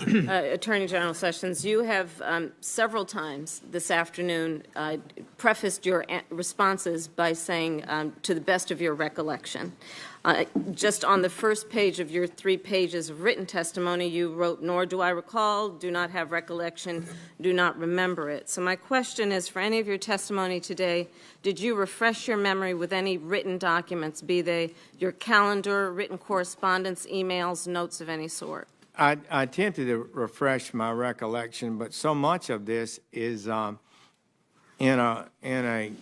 Attorney General Sessions, you have several times this afternoon prefaced your responses by saying, to the best of your recollection. Just on the first page of your 3 pages of written testimony, you wrote, "Nor do I recall, do not have recollection, do not remember it." So my question is, for any of your testimony today, did you refresh your memory with any written documents, be they your calendar, written correspondence, emails, notes of any sort? I attempted to refresh my recollection, but so much of this is in a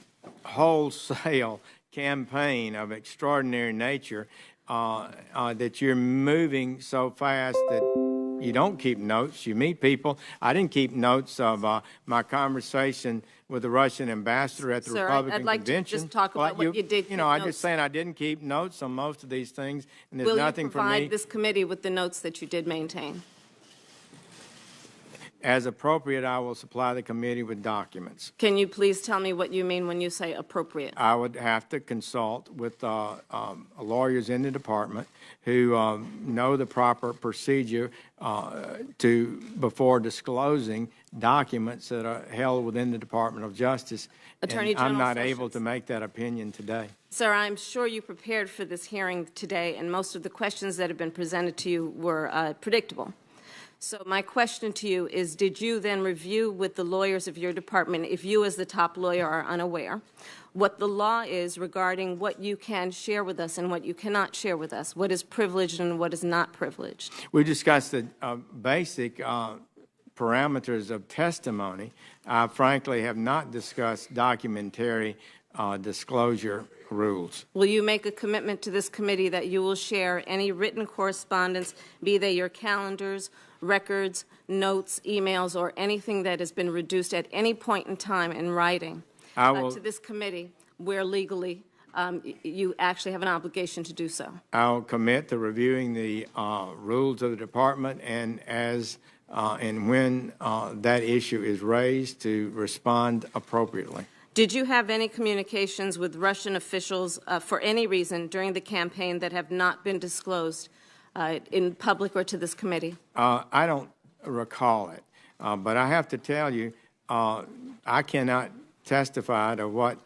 wholesale campaign of extraordinary nature that you're moving so fast that you don't keep notes. You meet people. I didn't keep notes of my conversation with the Russian ambassador at the Republican I'd like convention. to just talk about what you did. You know, I'm just saying I didn't keep notes on most of these things, and there's Will nothing you for me. provide this committee with the notes that you did maintain? As appropriate, I will supply the committee with documents. Can you please tell me what you mean when you say appropriate? I would have to consult with lawyers in the department who know the proper procedure before disclosing documents that are held within the Department of Justice. Attorney I'm General not Sessions. able to make that opinion today. Sir, I'm sure you prepared for this hearing today, and most of the questions that have been presented to you were predictable. So my question to you is, did you then review with the lawyers of your department, if you as the top lawyer are unaware, what the law is regarding what you can share with us and what you cannot share with us, what is privileged and what is not privileged? We discussed the basic parameters of testimony. I frankly have not discussed documentary disclosure rules. Will you make a commitment to this committee that you will share any written correspondence, be they your calendars, records, notes, emails, or anything that has been reduced at any point in time in writing to this committee where legally you actually have an obligation to do so? I'll commit to reviewing the rules of the department, and as and when that issue is raised, to respond appropriately. Did you have any communications with Russian officials for any reason during the campaign that have not been disclosed in public or to this committee? I don't recall it, but I have to tell you, I cannot testify to what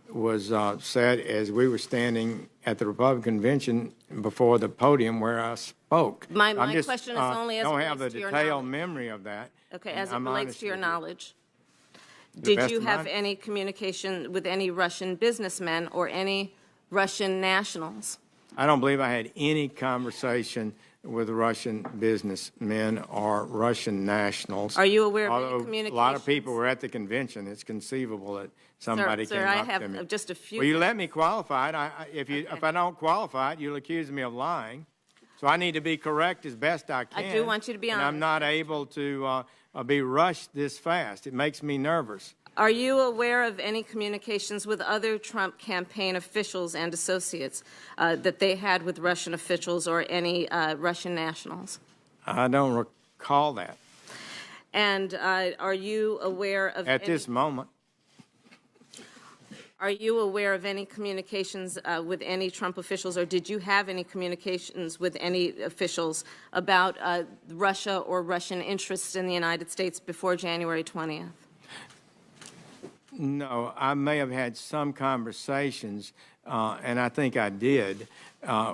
was said as we were standing at the Republican convention before the podium where I spoke. My question is only as it relates to your knowledge. I don't have the detailed memory of that. Okay, as it relates to your knowledge. Did you have any communication with any Russian businessmen or any Russian nationals? I don't believe I had any conversation with Russian businessmen or Russian nationals. Are you aware of any Although communications? a lot of people were at the convention. It's conceivable that somebody Sir, came I up to me. have just a few. Well, you let me qualify it. If I don't qualify it, you'll accuse me of lying. So I need to be correct as best I can. I do want you to be honest. And I'm not able to be rushed this fast. It makes me nervous. Are you aware of any communications with other Trump campaign officials and associates that they had with Russian officials or any Russian nationals? I don't recall that. And are you aware of at this moment? Are you aware of any communications with any Trump officials, or did you have any communications with any officials about Russia or Russian interests in the United States before January 20th? No, I may have had some conversations, and I think I did,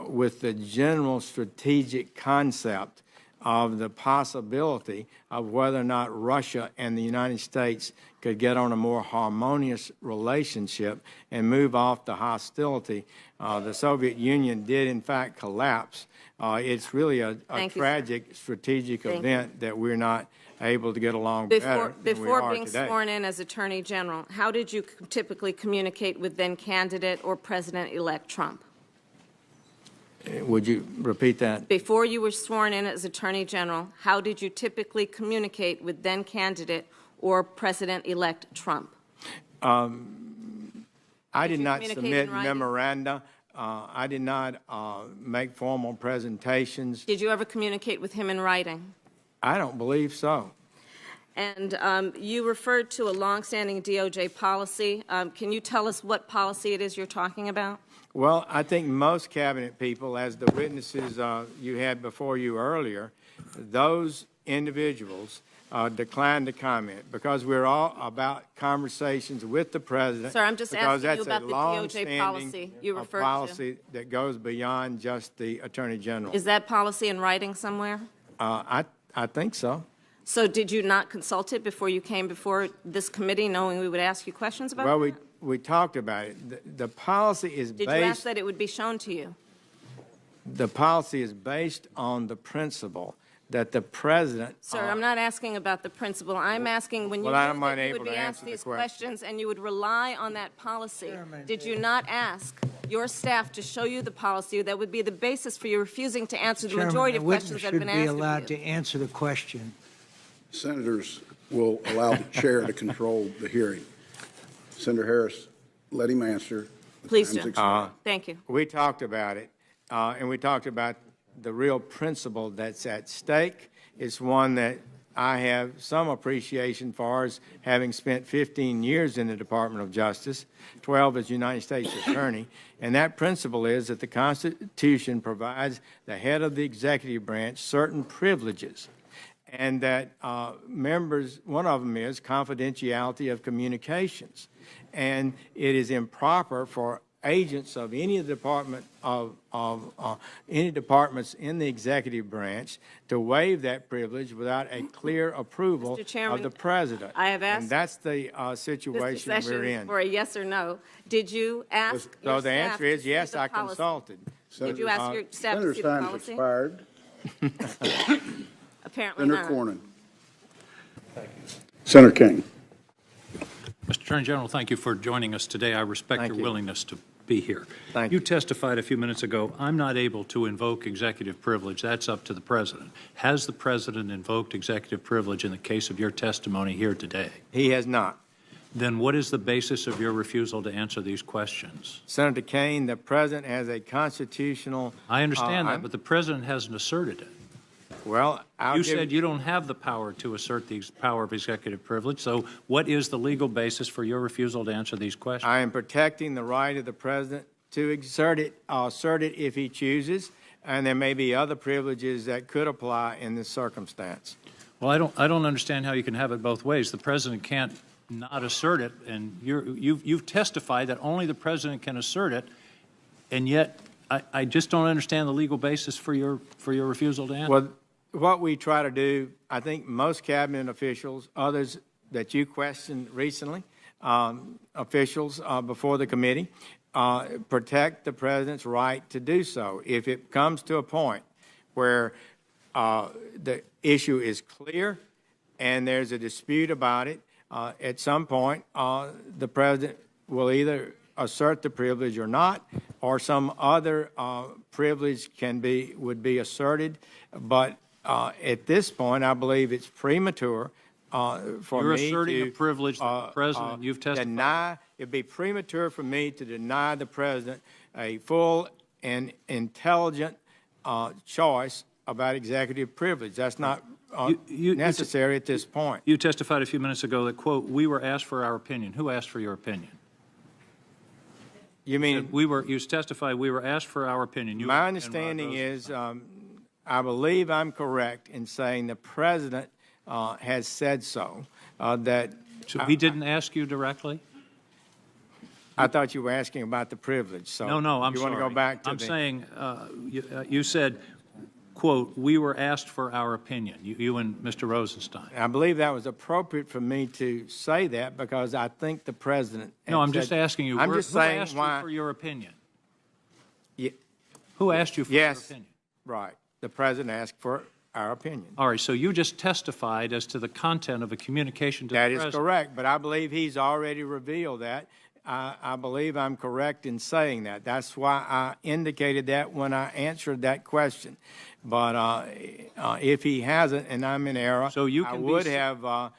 with the general strategic concept of the possibility of whether or not Russia and the United States could get on a more harmonious relationship and move off the hostility. The Soviet Union did, in fact, collapse. It's really a tragic strategic event that we're not able to get along better than we are Before being today. sworn in as Attorney General, how did you typically communicate with then-candidate or President-elect Trump? Would you repeat that? Before you were sworn in as Attorney General, how did you typically communicate with then-candidate or President-elect Trump? I did not submit memoranda. I did not make formal presentations. Did you ever communicate with him in writing? I don't believe so. And you referred to a longstanding DOJ policy. Can you tell us what policy it is you're talking about? Well, I think most cabinet people, as the witnesses you had before you earlier, those individuals declined to comment because we're all about conversations with the president. Sir, I'm just because asking you that's about a the DOJ longstanding, policy you referred to. policy that goes beyond just the Attorney General. Is that policy in writing somewhere? I think so. So did you not consult it before you came before this committee, knowing we would ask you questions about Well, it? we talked about it. The policy is Did you ask based, that it would be shown to you? the policy is based on the principle that the president. Sir, I'm not asking about the principle. I'm asking when you Well, I'm knew that you unable would be to asked answer the these question. questions and you would rely on that policy, did you not ask your staff to show you the policy that would be the basis for you refusing to answer the majority of questions that have been Chairman, a asked witness should be allowed of to you? answer the question. Senators will allow the chair to control the hearing. Senator Harris, let him answer. The Please time's do. expired. Thank you. We talked about it, and we talked about the real principle that's at stake. It's one that I have some appreciation for, as having spent 15 years in the Department of Justice, 12 as United States Attorney, and that principle is that the Constitution provides the head of the executive branch certain privileges, and that members, one of them is confidentiality of communications. And it is improper for agents of any department any departments in the executive branch to waive that privilege without a clear approval Mr. Chairman, of the president. I have asked And that's the Mr. situation we're Sessions in. for a yes or no. Did you ask So your the staff answer to is see yes, the I policy? consulted. Did you ask your staff to Senator's see the time's policy? expired. Apparently Senator not. Cornyn. Senator King. Mr. Attorney General, thank you for joining us today. I respect Thank your you. willingness to be here. Thank You you. testified a few minutes ago, I'm not able to invoke executive privilege. That's up to the president. Has the president invoked executive privilege in the case of your testimony here today? He has not. Then what is the basis of your refusal to answer these questions? Senator Kane, the president has a constitutional. I understand that, I'm- but the president hasn't asserted it. Well, I'll You give. said you don't have the power to assert the power of executive privilege, so what is the legal basis for your refusal to answer these questions? I am protecting the right of the president to assert it if he chooses, and there may be other privileges that could apply in this circumstance. Well, I don't understand how you can have it both ways. The president can't not assert it, and you've testified that only the president can assert it, and yet I just don't understand the legal basis for your refusal to answer. Well, what we try to do, I think most cabinet officials, others that you questioned recently, officials before the committee, protect the president's right to do so. If it comes to a point where the issue is clear and there's a dispute about it, at some point, the president will either assert the privilege or not, or some other privilege would be asserted. But at this point, I believe it's premature for You're me asserting to a privilege that the president, you've testified. it'd be premature for me to deny the president a full and intelligent choice about executive privilege. That's not necessary at this point. You testified a few minutes ago that, quote, "We were asked for our opinion." Who asked for your opinion? You mean, You testified we were asked for our opinion. You my and understanding Rod is, Rosenstein. I believe I'm correct in saying the president has said so, that. So he didn't ask you directly? I thought you were asking about the privilege, so. No, I'm You sorry. want to go back to I'm the. saying, you said, quote, "We were asked for our opinion," you and Mr. Rosenstein. I believe that was appropriate for me to say that because I think the president. No, had I'm just said- asking you, I'm who just saying asked why. you for your opinion? Ye- Who asked you for your Yes, opinion? right. The president asked for our opinion. All right, so you just testified as to the content of a communication to the That president. is correct, but I believe he's already revealed that. I believe I'm correct in saying that. That's why I indicated that when I answered that question. But if he hasn't, and I'm in error, So you I can be would s- have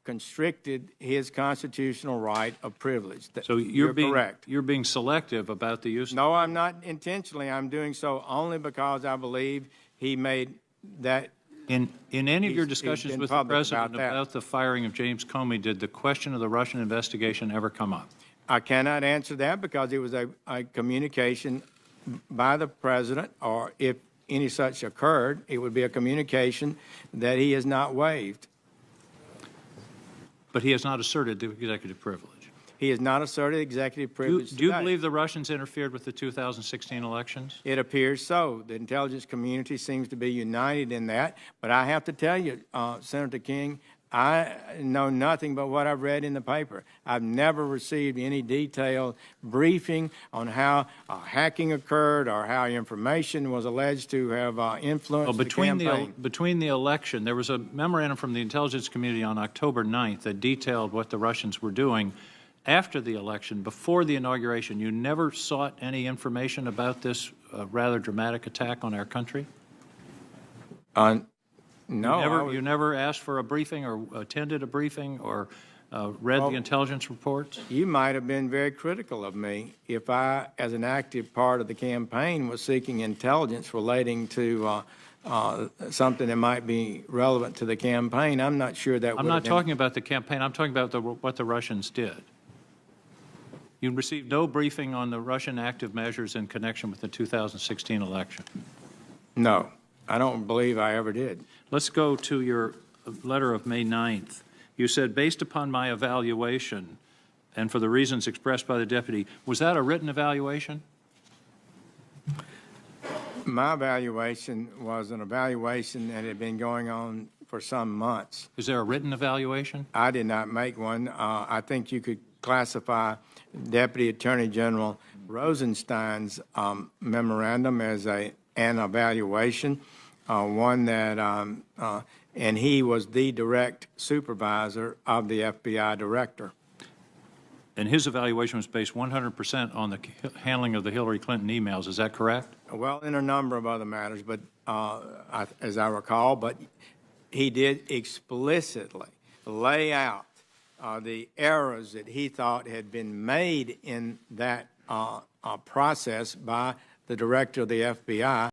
constricted his constitutional right of privilege. So You're correct. You're being selective about the use. No, I'm not intentionally. I'm doing so only because I believe he made that. In any of your He's discussions been with the public president about that. about the firing of James Comey, did the question of the Russian investigation ever come up? I cannot answer that because it was a communication by the president, or if any such occurred, it would be a communication that he has not waived. But he has not asserted the executive privilege. He has not asserted executive privilege Do you today. believe the Russians interfered with the 2016 elections? It appears so. The intelligence community seems to be united in that. But I have to tell you, Senator King, I know nothing but what I've read in the paper. I've never received any detailed briefing on how hacking occurred or how information was alleged to have influenced Well, the campaign. between the election, there was a memorandum from the intelligence community on October 9th that detailed what the Russians were doing after the election, before the inauguration. You never sought any information about this rather dramatic attack on our country? No, You never asked for a briefing or attended a briefing or read the intelligence reports? you might have been very critical of me if I, as an active part of the campaign, was seeking intelligence relating to something that might be relevant to the campaign. I'm not sure that would I'm have not been. talking about the campaign. I'm talking about what the Russians did. You received no briefing on the Russian active measures in connection with the 2016 election. No, I don't believe I ever did. Let's go to your letter of May 9th. You said, based upon my evaluation and for the reasons expressed by the deputy, was that a written evaluation? My evaluation was an evaluation that had been going on for some months. Is there a written evaluation? I did not make one. I think you could classify Deputy Attorney General Rosenstein's memorandum as an evaluation, one that, and he was the direct supervisor of the FBI director. And his evaluation was based 100% on the handling of the Hillary Clinton emails. Is that correct? Well, in a number of other matters, but as I recall, but he did explicitly lay out the errors that he thought had been made in that process by the director of the FBI.